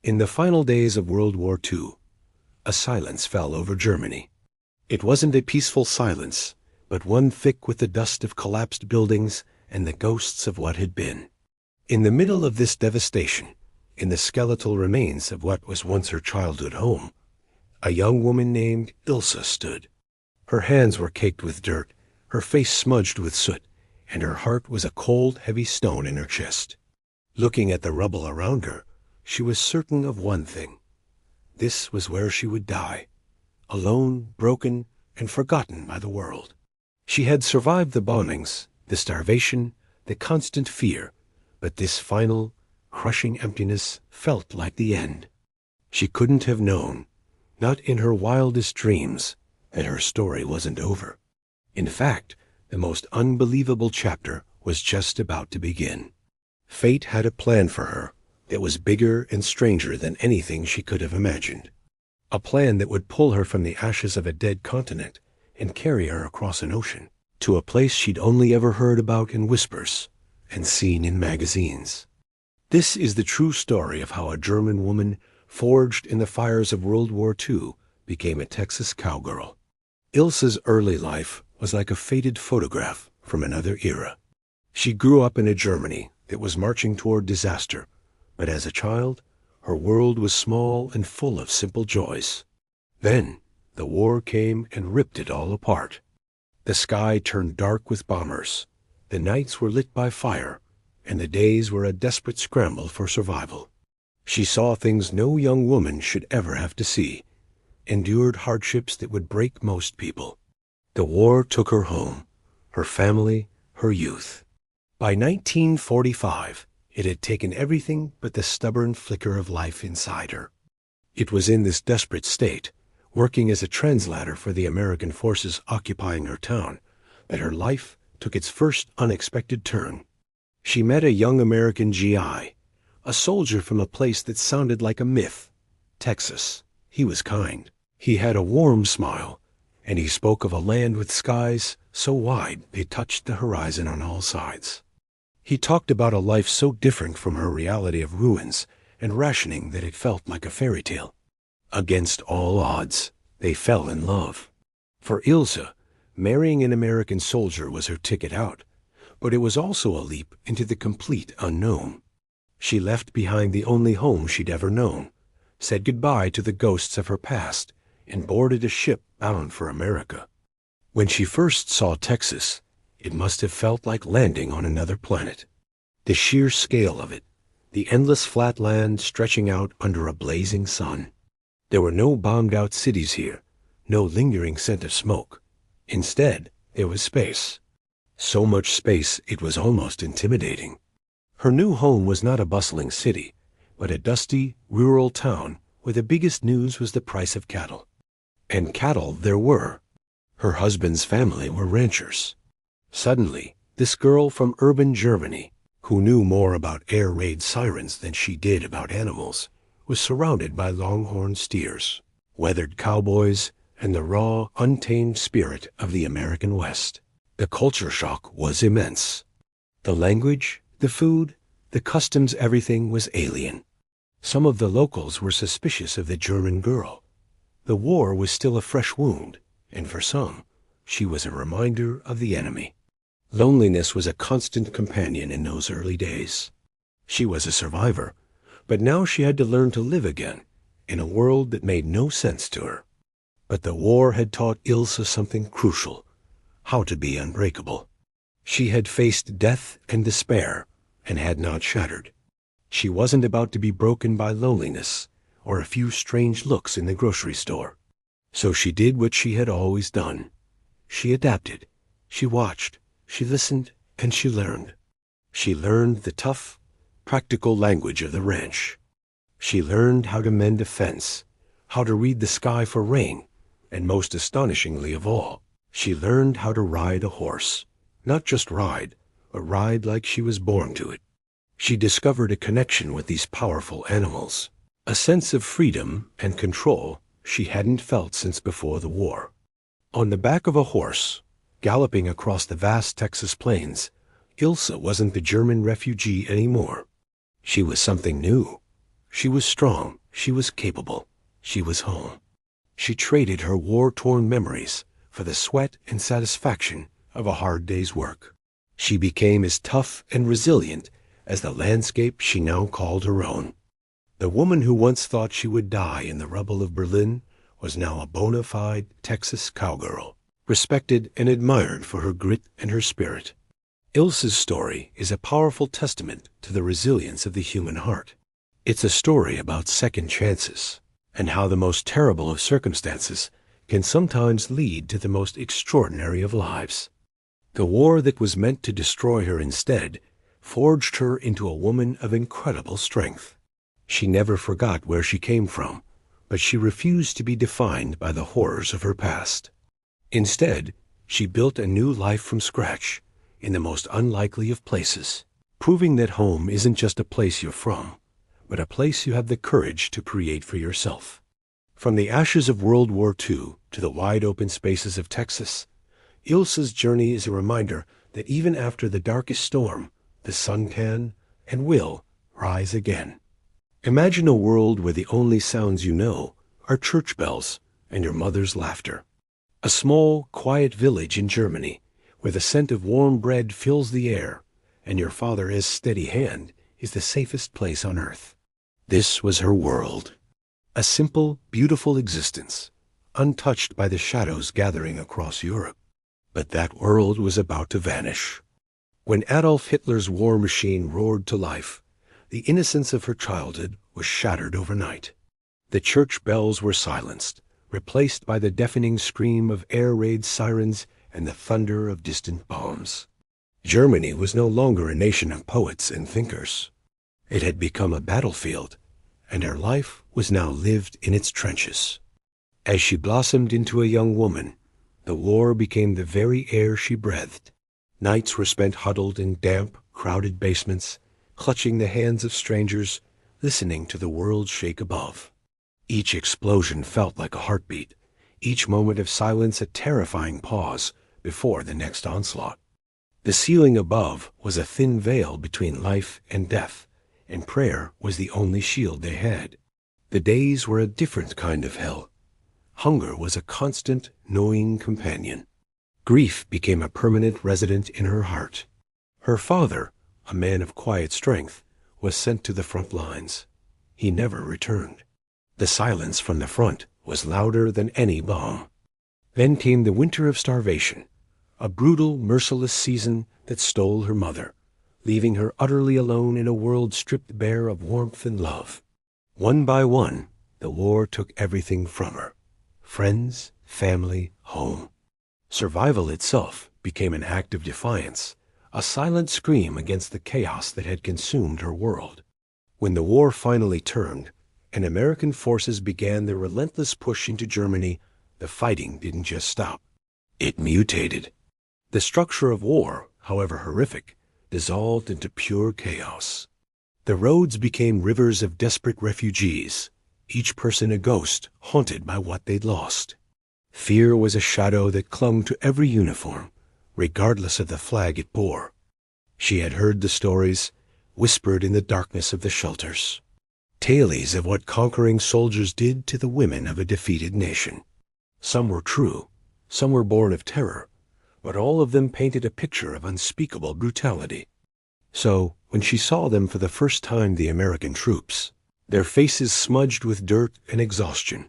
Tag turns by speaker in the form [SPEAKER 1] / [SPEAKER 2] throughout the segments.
[SPEAKER 1] In the final days of World War II, a silence fell over Germany. It wasn't a peaceful silence, but one thick with the dust of collapsed buildings and the ghosts of what had been. In the middle of this devastation, in the skeletal remains of what was once her childhood home, a young woman named Ilse stood. Her hands were caked with dirt, her face smudged with soot, and her heart was a cold, heavy stone in her chest. Looking at the rubble around her, she was certain of one thing. This was where she would die, alone, broken, and forgotten by the world. She had survived the bombings, the starvation, the constant fear, but this final, crushing emptiness felt like the end. She couldn't have known, not in her wildest dreams, that her story wasn't over. In fact, the most unbelievable chapter was just about to begin. Fate had a plan for her that was bigger and stranger than anything she could have imagined. A plan that would pull her from the ashes of a dead continent and carry her across an ocean to a place she'd only ever heard about in whispers and seen in magazines. This is the true story of how a German woman forged in the fires of World War II became a Texas cowgirl. Ilse's early life was like a faded photograph from another era. She grew up in a Germany that was marching toward disaster, but as a child, her world was small and full of simple joys. Then, the war came and ripped it all apart. The sky turned dark with bombers, the nights were lit by fire, and the days were a desperate scramble for survival. She saw things no young woman should ever have to see, endured hardships that would break most people. The war took her home, her family, her youth. By 1945, it had taken everything but the stubborn flicker of life inside her. It was in this desperate state, working as a translator for the American forces occupying her town, that her life took its first unexpected turn. She met a young American GI, a soldier from a place that sounded like a myth, Texas. He was kind. He had a warm smile, and he spoke of a land with skies so wide they touched the horizon on all sides. He talked about a life so different from her reality of ruins and rationing that it felt like a fairy tale. Against all odds, they fell in love. For Ilse, marrying an American soldier was her ticket out, but it was also a leap into the complete unknown. She left behind the only home she'd ever known, said goodbye to the ghosts of her past, and boarded a ship bound for America. When she first saw Texas, it must have felt like landing on another planet. The sheer scale of it, the endless flat land stretching out under a blazing sun. There were no bombed-out cities here, no lingering scent of smoke. Instead, there was space. So much space it was almost intimidating. Her new home was not a bustling city, but a dusty, rural town where the biggest news was the price of cattle. And cattle there were. Her husband's family were ranchers. Suddenly, this girl from urban Germany, who knew more about air raid sirens than she did about animals, was surrounded by longhorn steers, weathered cowboys, and the raw, untamed spirit of the American West. The culture shock was immense. The language, the food, the customs, everything was alien. Some of the locals were suspicious of the German girl. The war was still a fresh wound, and for some, she was a reminder of the enemy. Loneliness was a constant companion in those early days. She was a survivor, but now she had to learn to live again in a world that made no sense to her. But the war had taught Ilse something crucial: how to be unbreakable. She had faced death and despair and had not shattered. She wasn't about to be broken by loneliness or a few strange looks in the grocery store. So she did what she had always done. She adapted. She watched. She listened, and she learned. She learned the tough, practical language of the ranch. She learned how to mend a fence, how to read the sky for rain, and most astonishingly of all, she learned how to ride a horse. Not just ride, but ride like she was born to it. She discovered a connection with these powerful animals, a sense of freedom and control she hadn't felt since before the war. On the back of a horse, galloping across the vast Texas plains, Ilse wasn't the German refugee anymore. She was something new, She was strong, she was capable, she was home. She traded her war-torn memories for the sweat and satisfaction of a hard day's work. She became as tough and resilient as the landscape she now called her own. The woman who once thought she would die in the rubble of Berlin was now a bona fide Texas cowgirl, respected and admired for her grit and her spirit. Ilse's story is a powerful testament to the resilience of the human heart. It's a story about second chances and how the most terrible of circumstances can sometimes lead to the most extraordinary of lives. The war that was meant to destroy her instead forged her into a woman of incredible strength. She never forgot where she came from, but she refused to be defined by the horrors of her past. Instead, she built a new life from scratch in the most unlikely of places, proving that home isn't just a place you're from, but a place you have the courage to create for yourself. From the ashes of World War II to the wide-open spaces of Texas, Ilse's journey is a reminder that even after the darkest storm, the sun can and will rise again. Imagine a world where the only sounds you know are church bells and your mother's laughter. A small, quiet village in Germany where the scent of warm bread fills the air and your father's steady hand is the safest place on earth. This was her world. A simple, beautiful existence, untouched by the shadows gathering across Europe. But that world was about to vanish. When Adolf Hitler's war machine roared to life, the innocence of her childhood was shattered overnight. The church bells were silenced, replaced by the deafening scream of air raid sirens and the thunder of distant bombs. Germany was no longer a nation of poets and thinkers. It had become a battlefield, and her life was now lived in its trenches. As she blossomed into a young woman, the war became the very air she breathed. Nights were spent huddled in damp, crowded basements, clutching the hands of strangers, listening to the world shake above. Each explosion felt like a heartbeat, each moment of silence a terrifying pause before the next onslaught. The ceiling above was a thin veil between life and death, and prayer was the only shield they had. The days were a different kind of hell. Hunger was a constant, gnawing companion. Grief became a permanent resident in her heart. Her father, a man of quiet strength, was sent to the front lines. He never returned. The silence from the front was louder than any bomb. Then came the winter of starvation, a brutal, merciless season that stole her mother, leaving her utterly alone in a world stripped bare of warmth and love. One by one, the war took everything from her: friends, family, home. Survival itself became an act of defiance, a silent scream against the chaos that had consumed her world. When the war finally turned, and American forces began their relentless push into Germany, the fighting didn't just stop. It mutated. The structure of war, however horrific, dissolved into pure chaos. The roads became rivers of desperate refugees, each person a ghost haunted by what they'd lost. Fear was a shadow that clung to every uniform, regardless of the flag it bore. She had heard the stories, whispered in the darkness of the shelters. Tales of what conquering soldiers did to the women of a defeated nation. Some were true, some were born of terror, but all of them painted a picture of unspeakable brutality. So, when she saw them for the first time, the American troops, their faces smudged with dirt and exhaustion,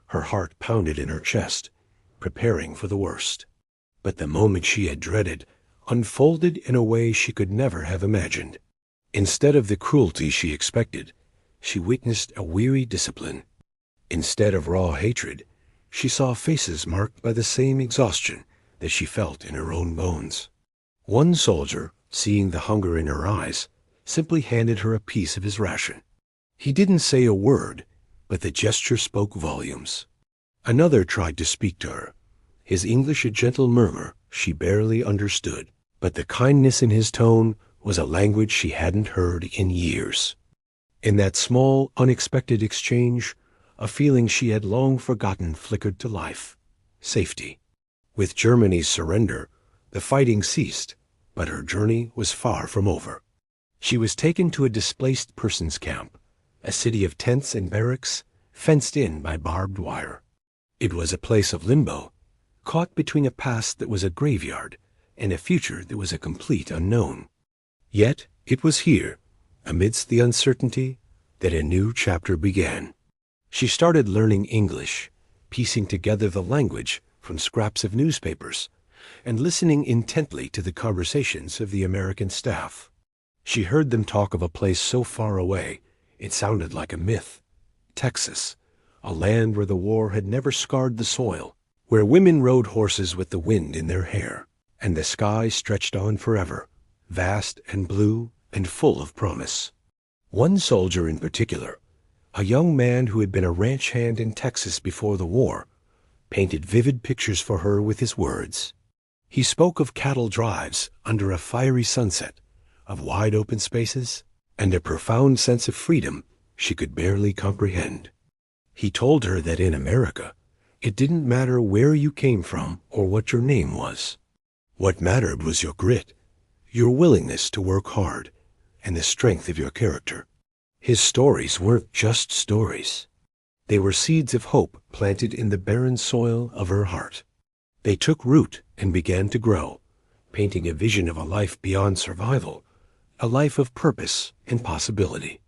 [SPEAKER 1] her heart pounded in her chest, preparing for the worst. But the moment she had dreaded unfolded in a way she could never have imagined. Instead of the cruelty she expected, she witnessed a weary discipline. Instead of raw hatred, she saw faces marked by the same exhaustion that she felt in her own bones. One soldier, seeing the hunger in her eyes, simply handed her a piece of his ration. He didn't say a word, but the gesture spoke volumes. Another tried to speak to her, his English a gentle murmur she barely understood, but the kindness in his tone was a language she hadn't heard in years. In that small, unexpected exchange, a feeling she had long forgotten flickered to life: safety. With Germany's surrender, the fighting ceased, but her journey was far from over. She was taken to a displaced persons camp, a city of tents and barracks, fenced in by barbed wire. It was a place of limbo, caught between a past that was a graveyard and a future that was a complete unknown. Yet it was here, amidst the uncertainty, that a new chapter began. She started learning English, piecing together the language from scraps of newspapers, and listening intently to the conversations of the American staff. She heard them talk of a place so far away, it sounded like a myth. Texas, a land where the war had never scarred the soil, where women rode horses with the wind in their hair, and the sky stretched on forever, vast and blue and full of promise. One soldier in particular, a young man who had been a ranch hand in Texas before the war, painted vivid pictures for her with his words. He spoke of cattle drives under a fiery sunset, of wide open spaces, and a profound sense of freedom she could barely comprehend. He told her that in America, it didn't matter where you came from or what your name was. What mattered was your grit, your willingness to work hard, and the strength of your character. His stories weren't just stories. They were seeds of hope planted in the barren soil of her heart. They took root and began to grow, painting a vision of a life beyond survival, a life of purpose and possibility.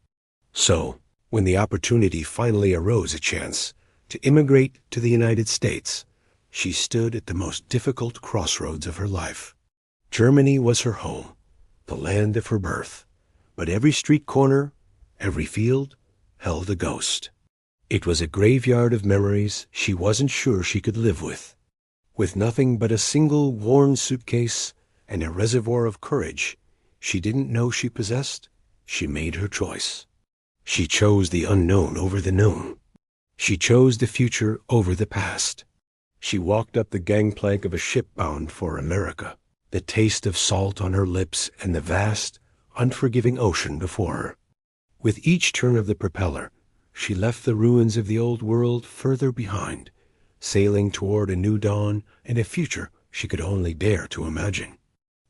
[SPEAKER 1] So, when the opportunity finally arose a chance to immigrate to the United States, she stood at the most difficult crossroads of her life. Germany was her home, the land of her birth, but every street corner, every field, held a ghost. It was a graveyard of memories she wasn't sure she could live with. With nothing but a single worn suitcase and a reservoir of courage she didn't know she possessed, she made her choice. She chose the unknown over the known. She chose the future over the past. She walked up the gangplank of a ship bound for America, the taste of salt on her lips and the vast, unforgiving ocean before her. With each turn of the propeller, she left the ruins of the old world further behind, sailing toward a new dawn and a future she could only dare to imagine.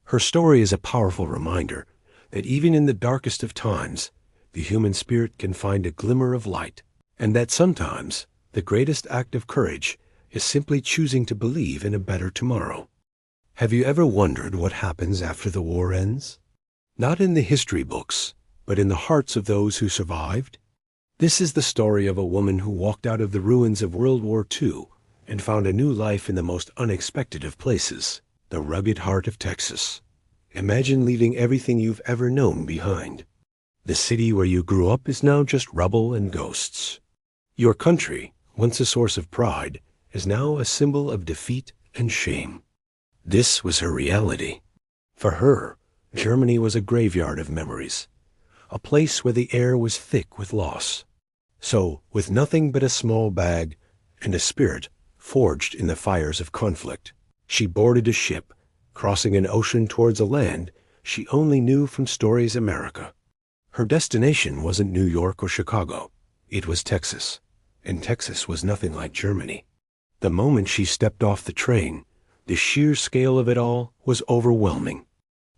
[SPEAKER 1] Her story is a powerful reminder that even in the darkest of times, the human spirit can find a glimmer of light, and that sometimes the greatest act of courage is simply choosing to believe in a better tomorrow. Have you ever wondered what happens after the war ends? Not in the history books, but in the hearts of those who survived. This is the story of a woman who walked out of the ruins of World War II and found a new life in the most unexpected of places, the rugged heart of Texas. Imagine leaving everything you've ever known behind. The city where you grew up is now just rubble and ghosts. Your country, once a source of pride, is now a symbol of defeat and shame. This was her reality. For her, Germany was a graveyard of memories, a place where the air was thick with loss. So, with nothing but a small bag and a spirit forged in the fires of conflict, she boarded a ship, crossing an ocean towards a land she only knew from stories America. Her destination wasn't New York or Chicago. It was Texas, and Texas was nothing like Germany. The moment she stepped off the train, the sheer scale of it all was overwhelming.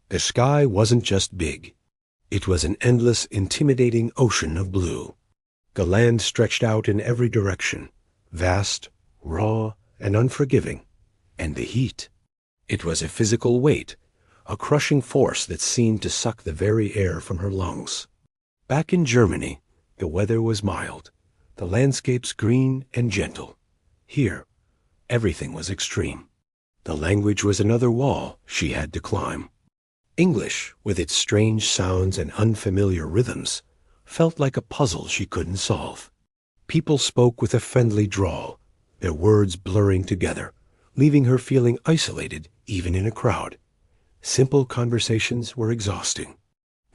[SPEAKER 1] The sky wasn't just big. It was an endless, intimidating ocean of blue. The land stretched out in every direction, vast, raw, and unforgiving. And the heat. It was a physical weight, a crushing force that seemed to suck the very air from her lungs. Back in Germany, the weather was mild, the landscapes green and gentle. Here, everything was extreme. The language was another wall she had to climb. English, with its strange sounds and unfamiliar rhythms, felt like a puzzle she couldn't solve. People spoke with a friendly drawl, their words blurring together, leaving her feeling isolated even in a crowd. Simple conversations were exhausting.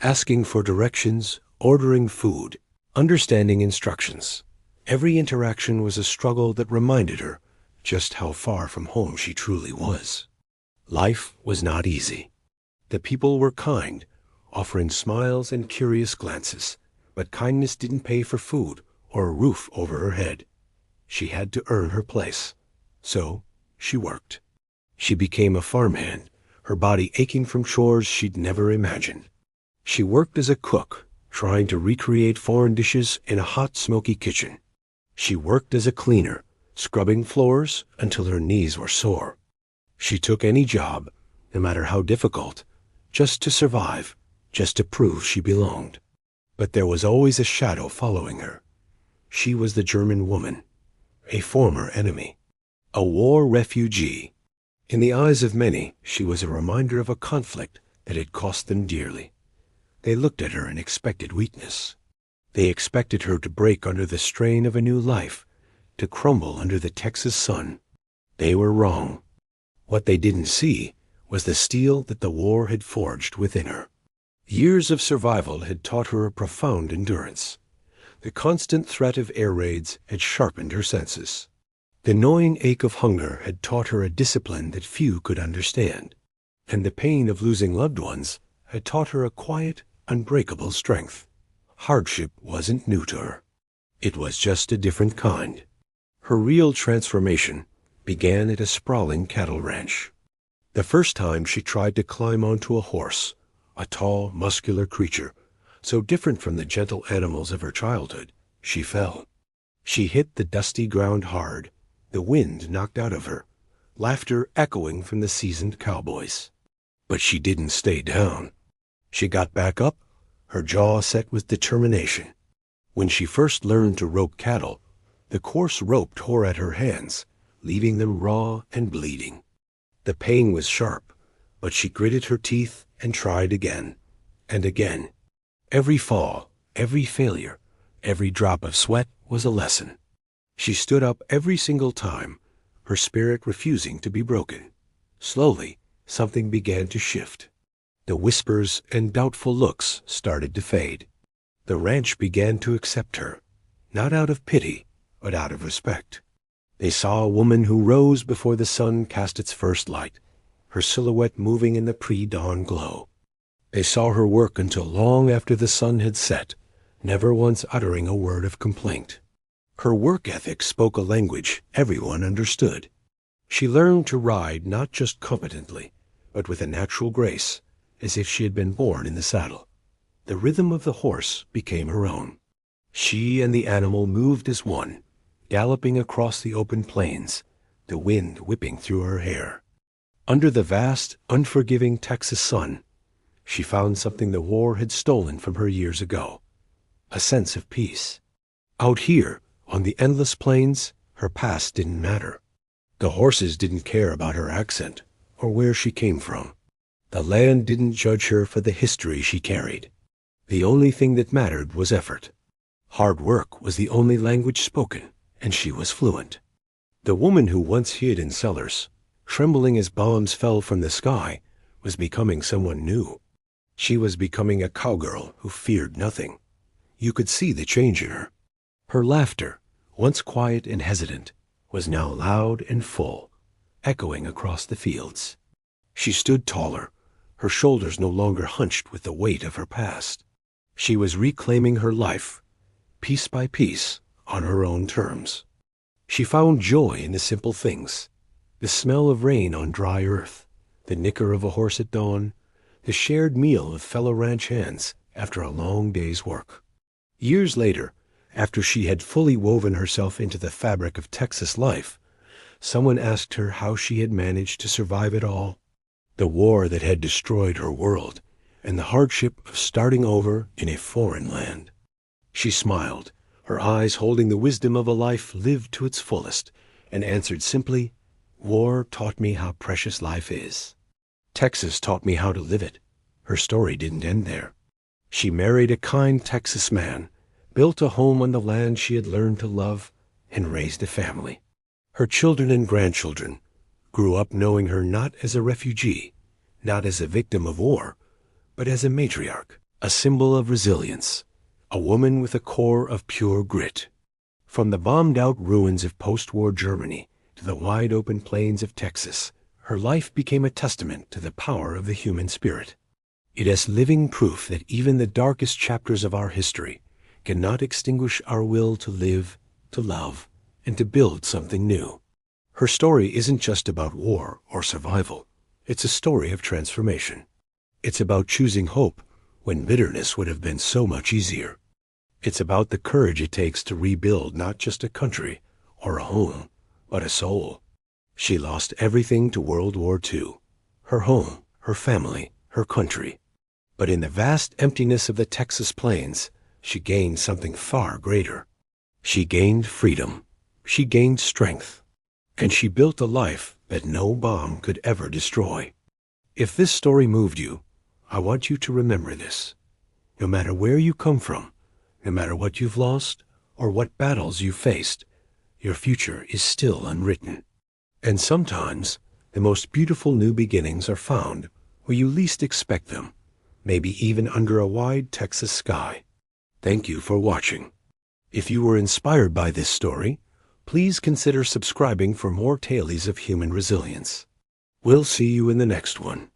[SPEAKER 1] Asking for directions, ordering food, understanding instructions. Every interaction was a struggle that reminded her just how far from home she truly was. Life was not easy. The people were kind, offering smiles and curious glances, but kindness didn't pay for food or a roof over her head. She had to earn her place. So she worked. She became a farmhand, her body aching from chores she'd never imagined. She worked as a cook, trying to recreate foreign dishes in a hot, smoky kitchen. She worked as a cleaner, scrubbing floors until her knees were sore. She took any job, no matter how difficult, just to survive, just to prove she belonged. But there was always a shadow following her. She was the German woman, a former enemy, a war refugee. In the eyes of many, she was a reminder of a conflict that had cost them dearly. They looked at her and expected weakness. They expected her to break under the strain of a new life, to crumble under the Texas sun. They were wrong. What they didn't see was the steel that the war had forged within her. Years of survival had taught her a profound endurance. The constant threat of air raids had sharpened her senses. The gnawing ache of hunger had taught her a discipline that few could understand. And the pain of losing loved ones had taught her a quiet, unbreakable strength. Hardship wasn't new to her. It was just a different kind. Her real transformation began at a sprawling cattle ranch. The first time she tried to climb onto a horse, a tall, muscular creature, so different from the gentle animals of her childhood, she fell. She hit the dusty ground hard, the wind knocked out of her, laughter echoing from the seasoned cowboys. But she didn't stay down. She got back up, her jaw set with determination. When she first learned to rope cattle, the coarse rope tore at her hands, leaving them raw and bleeding. The pain was sharp, but she gritted her teeth and tried again and again. Every fall, every failure, every drop of sweat was a lesson. She stood up every single time, her spirit refusing to be broken. Slowly, something began to shift. The whispers and doubtful looks started to fade. The ranch began to accept her, not out of pity, but out of respect. They saw a woman who rose before the sun cast its first light, her silhouette moving in the pre-dawn glow. They saw her work until long after the sun had set, never once uttering a word of complaint. Her work ethic spoke a language everyone understood. She learned to ride not just competently, but with a natural grace, as if she had been born in the saddle. The rhythm of the horse became her own. She and the animal moved as one, galloping across the open plains, the wind whipping through her hair. Under the vast, unforgiving Texas sun, she found something the war had stolen from her years ago, a sense of peace. Out here, on the endless plains, her past didn't matter. The horses didn't care about her accent or where she came from. The land didn't judge her for the history she carried. The only thing that mattered was effort. Hard work was the only language spoken, and she was fluent. The woman who once hid in cellars, trembling as bombs fell from the sky, was becoming someone new. She was becoming a cowgirl who feared nothing. You could see the change in her. Her laughter, once quiet and hesitant, was now loud and full, echoing across the fields. She stood taller, her shoulders no longer hunched with the weight of her past. She was reclaiming her life, piece by piece, on her own terms. She found joy in the simple things, the smell of rain on dry earth, the nicker of a horse at dawn, the shared meal of fellow ranch hands after a long day's work. Years later, after she had fully woven herself into the fabric of Texas life, someone asked her how she had managed to survive it all. The war that had destroyed her world, and the hardship of starting over in a foreign land. She smiled, her eyes holding the wisdom of a life lived to its fullest, and answered simply, "War taught me how precious life is. Texas taught me how to live it." Her story didn't end there. She married a kind Texas man, built a home on the land she had learned to love, and raised a family. Her children and grandchildren grew up knowing her not as a refugee, not as a victim of war, but as a matriarch, a symbol of resilience, a woman with a core of pure grit. From the bombed-out ruins of post-war Germany to the wide-open plains of Texas, her life became a testament to the power of the human spirit. It is living proof that even the darkest chapters of our history cannot extinguish our will to live, to love, and to build something new. Her story isn't just about war or survival. It's a story of transformation. It's about choosing hope when bitterness would have been so much easier. It's about the courage it takes to rebuild not just a country or a home, but a soul. She lost everything to World War II, her home, her family, her country. But in the vast emptiness of the Texas plains, she gained something far greater. She gained freedom. She gained strength. And she built a life that no bomb could ever destroy. If this story moved you, I want you to remember this. No matter where you come from, no matter what you've lost or what battles you've faced, your future is still unwritten. And sometimes, the most beautiful new beginnings are found where you least expect them, maybe even under a wide Texas sky. Thank you for watching. If you were inspired by this story, please consider subscribing for more tales of human resilience. We'll see you in the next one.